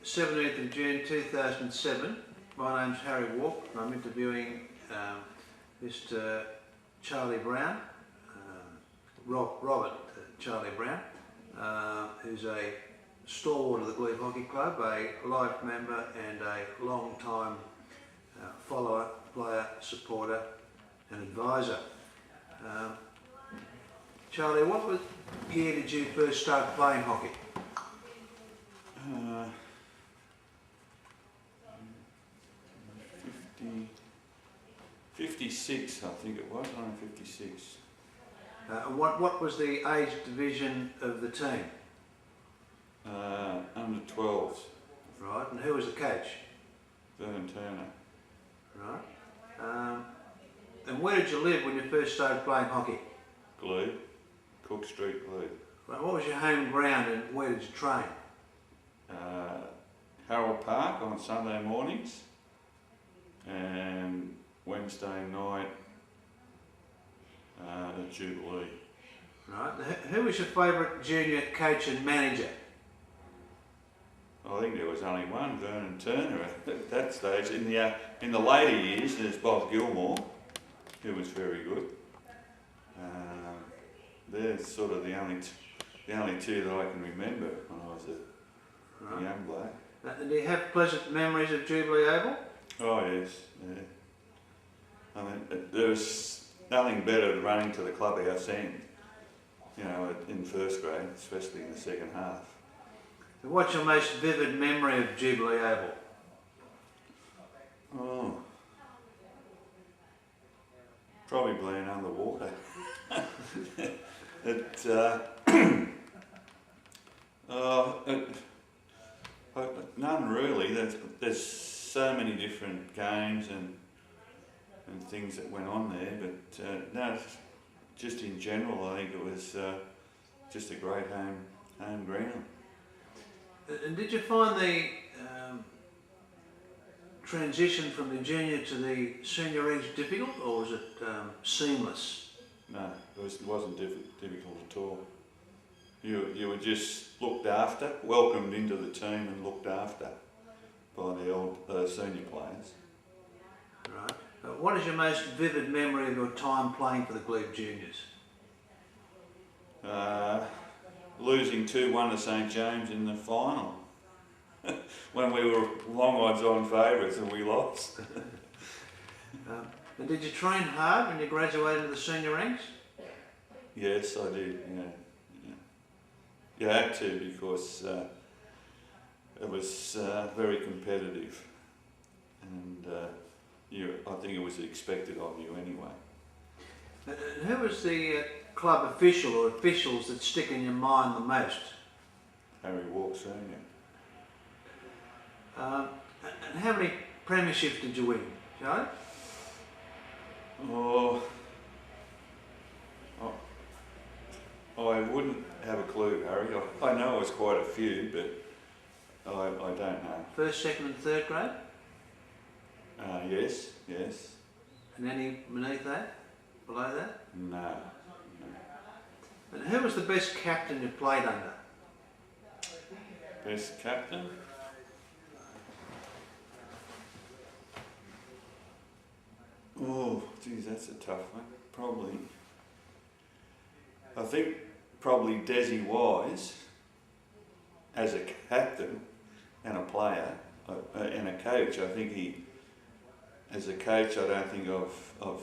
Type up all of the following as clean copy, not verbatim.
17th of June 2007. My name's Harry Walk and I'm interviewing Mr. Charlie Brown, Robert Charlie Brown, who's a stalwart of the Glebe Hockey Club, a life member and a long time follower, player, supporter and advisor. Charlie, what year did you first start playing hockey? 56, I think it was, 1956. What was the age division of the team? Under 12s. Right, and who was the coach? Vernon Turner. Right. And where did you live when you first started playing hockey? Glebe, Cook Street, Glebe. Right, what was your home ground and where did you train? Harold Park on Sunday mornings and Wednesday night at Jubilee. Right. Who was your favourite junior coach and manager? I think there was only one, Vernon Turner, at that stage. In the later years, there's Bob Gilmore, who was very good. They're sort of the only two that I can remember when I was a young bloke. Do you have pleasant memories of Jubilee Oval? Oh yes, yeah. I mean, there was nothing better than running to the clubhouse end, you know, in first grade, especially in the second half. So what's your most vivid memory of Jubilee Oval? Oh, probably being underwater. None really. There's so many different games and things that went on there, but no, just in general, I think it was just a great home ground. And did you find the transition from the junior to the senior ranks difficult, or was it seamless? No, it wasn't difficult at all. You were just looked after, welcomed into the team and looked after by the senior players. Right. What is your most vivid memory of your time playing for the Glebe Juniors? Losing 2-1 to St James in the final when we were long odds on favourites and we lost. And did you train hard when you graduated to the senior ranks? Yes, I did. Yeah. You had to, because it was very competitive, and I think it was expected of you anyway. And who was the club official or officials that stick in your mind the most? Harry Walk Senior. And how many premierships did you win, Joe? Oh, I wouldn't have a clue, Harry. I know it was quite a few, but I don't know. First, second and third grade? Yes. And any beneath that? Below that? No. And who was the best captain you played under? Best captain? Oh, geez, that's a tough one. I think probably Desi Wise as a captain and a player and a coach. I think as a coach, I don't think I've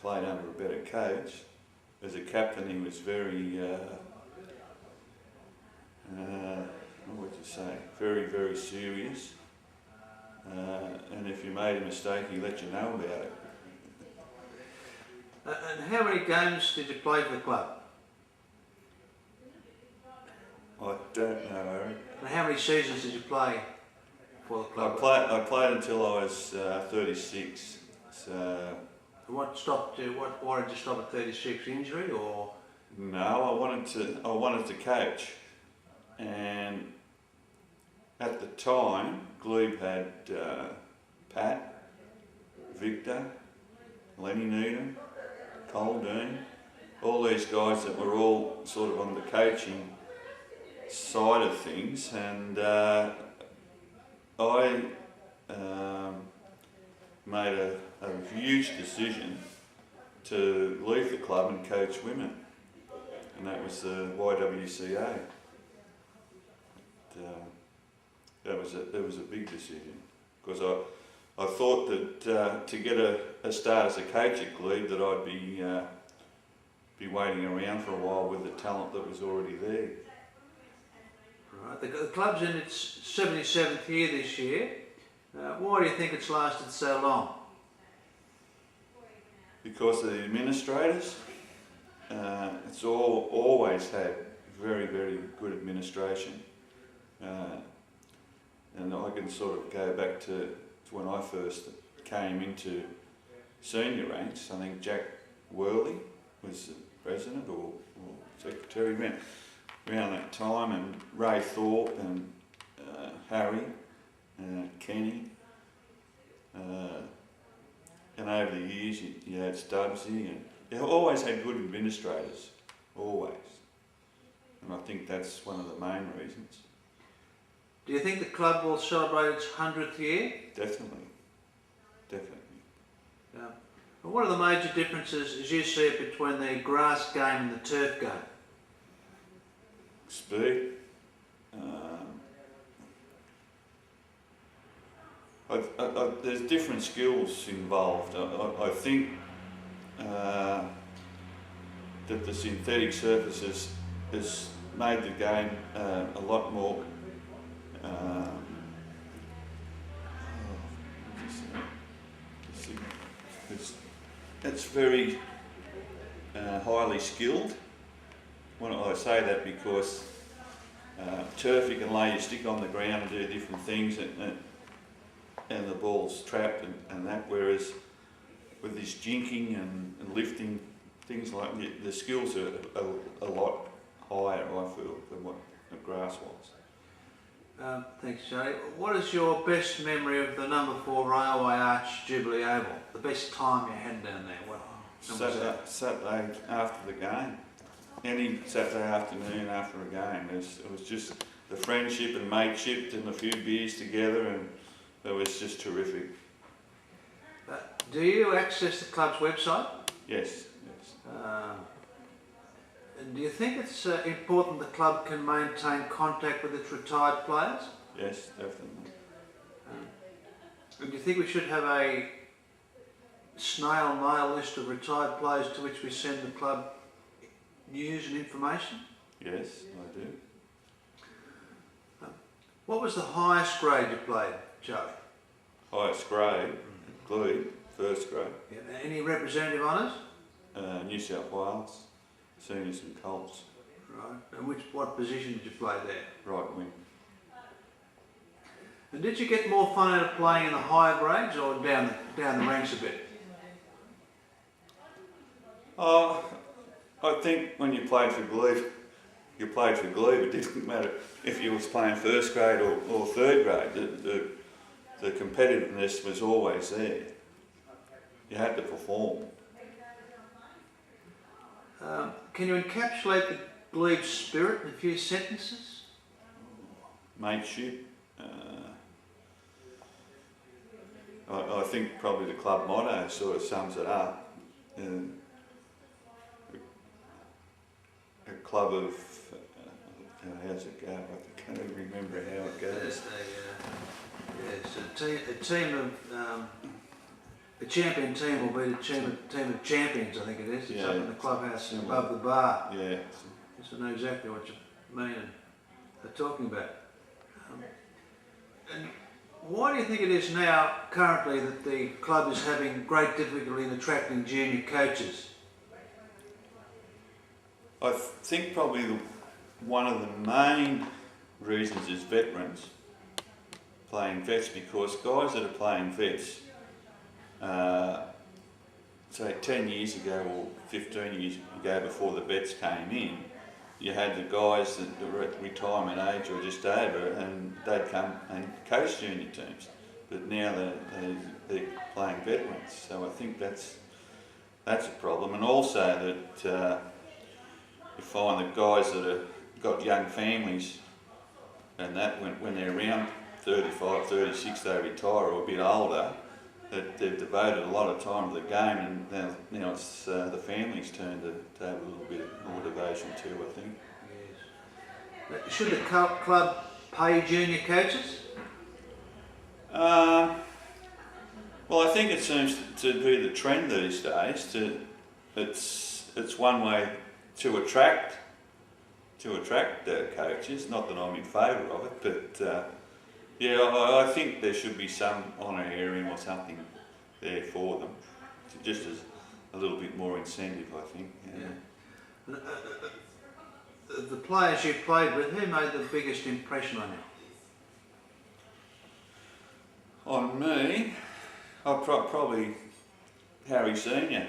played under a better coach. As a captain, he was very, what would you say, very, very serious. And if you made a mistake, he let you know about it. And how many games did you play for the club? I don't know, Aaron. And how many seasons did you play for the club? I played until I was 36. So. What stopped you? Why did you stop at 36? Injury or? No, I wanted to coach, and at the time, Glebe had Pat, Victor, Lenny Needham, Cole Dean, all these guys that were all sort of on the coaching side of things, and I made a huge decision to leave the club and coach women, and that was the YWCA. That was a big decision, because I thought that to get a start as a coach at Glebe, that I'd be waiting around for a while with the talent that was already there. Right. The club's in its 77th year this year. Why do you think it's lasted so long? Because of the administrators. It's always had very, very good administration. And I can sort of go back to when I first came into senior ranks. I think Jack Worley was the president or secretary around that time, and Ray Thorpe and Harry, Kenny, and over the years you had Stubbsy, and they always had good administrators, always. And I think that's one of the main reasons. Do you think the club will celebrate its 100th year? Definitely. What are the major differences, as you see it, between the grass game and the turf game? Speed. There's different skills involved. I think that the synthetic surfaces has made the game a lot more it's very highly skilled. When I say that, because turf, you can lay your stick on the ground and do different things, and the ball's trapped and that, whereas with this jinking and lifting, things like that, the skills are a lot higher, I feel, than what the grass was. Thanks, Jay. What is your best memory of the number 4 Railway Arch Jubilee Oval? The best time you had down there? Saturday after the game. Any Saturday afternoon after a game. It was just the friendship and mateship and a few beers together, and it was just terrific. Do you access the club's website? Yes. And do you think it's important the club can maintain contact with its retired players? Yes, definitely. And do you think we should have a snail mail list of retired players to which we send the club news and information? Yes, I do. What was the highest grade you played, Charlie? Highest grade, Glebe, first grade. Yeah. Any representative honours? New South Wales, seniors and Colts. Right. And what position did you play there? Right wing. And did you get more fun out of playing in the higher grades or down the ranks a bit? I think when you played for Glebe, it didn't matter if you was playing first grade or third grade. The competitiveness was always there. You had to perform. Can you encapsulate the Glebe spirit in a few sentences? Mateship. I think probably the club motto sort of sums it up. A club of, how's it go? I can't even remember how it goes. A champion team will be the team of champions, I think it is. It's up in the clubhouse above the bar. Yeah. So I know exactly what you mean and are talking about. And why do you think it is now, currently, that the club is having great difficulty in attracting junior coaches? I think probably one of the main reasons is veterans playing vets, because guys that are playing vets, say 10 years ago or 15 years ago, before the vets came in, you had the guys that were at retirement age or just over, and they'd come and coach junior teams. But now they're playing veterans, so I think that's a problem. And also that you find that guys that have got young families and that, when they're around 30, 35, 36 they retire or a bit older, that they've devoted a lot of time to the game, and now it's the family's turn to have a little bit more devotion to, I think. Yes. Should the club pay junior coaches? Well, I think it seems to be the trend these days. It's one way to attract coaches. Not that I'm in favour of it, but yeah, I think there should be some honorarium or something there for them, just as a little bit more incentive, I think. Yeah. The players you played with, who made the biggest impression on you? On me, probably Harry Senior.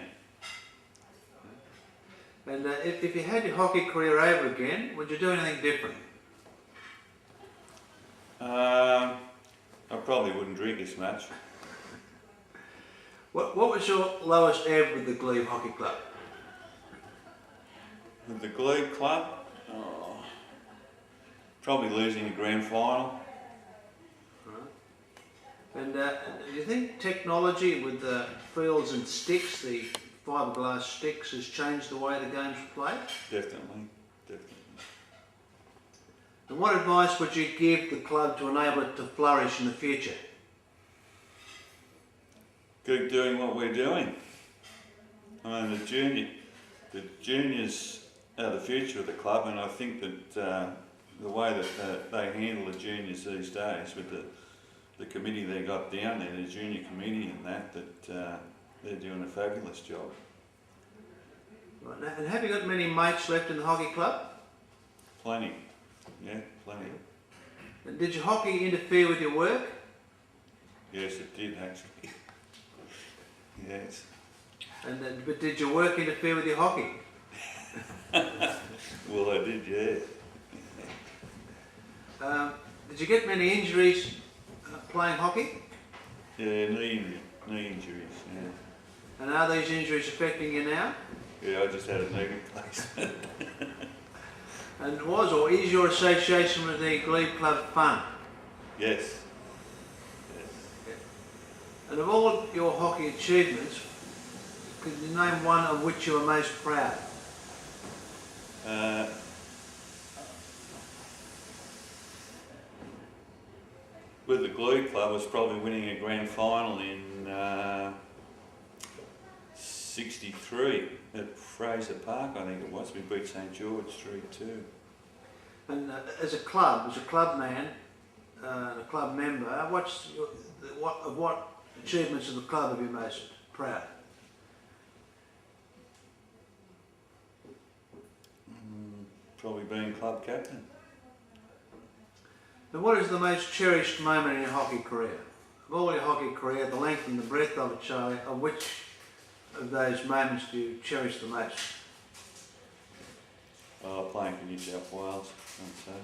And if you had your hockey career over again, would you do anything different? I probably wouldn't drink as much. What was your lowest ebb with the Glebe Hockey Club? With the Glebe Club, probably losing the grand final. And do you think technology with the fields and sticks, the fiberglass sticks, has changed the way the game's played? Definitely. And what advice would you give the club to enable it to flourish in the future? Keep doing what we're doing. I mean, the juniors are the future of the club, and I think that the way that they handle the juniors these days with the committee they got down there, the junior committee and that they're doing a fabulous job. Right now, and have you got many mates left in the hockey club? Plenty, yeah, plenty. And did your hockey interfere with your work? Yes, it did actually. Yes. And but did your work interfere with your hockey? Well, I did, yeah. Did you get many injuries playing hockey? Yeah, knee injuries, yeah. And are these injuries affecting you now? Yeah, I just had a knee replacement. And was or is your association with the Glebe Club fun? Yes. And of all your hockey achievements, could you name one of which you are most proud? With the Glebe Club was probably winning a grand final in '63 at Fraser Park, I think it was. We beat St George 3-2. And as a club man, a club member, what achievements of the club are you most proud? Probably being club captain. And what is the most cherished moment in your hockey career? Of all your hockey career, the length and the breadth of it, Charlie, of which of those moments do you cherish the most? Playing for New South Wales, I'd say.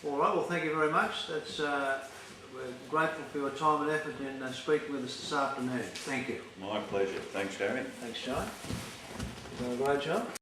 All right, well, thank you very much. We're grateful for your time and effort in speaking with us this afternoon. Thank you. My pleasure. Thanks, Harry. Thanks, Charlie. You've done a great job.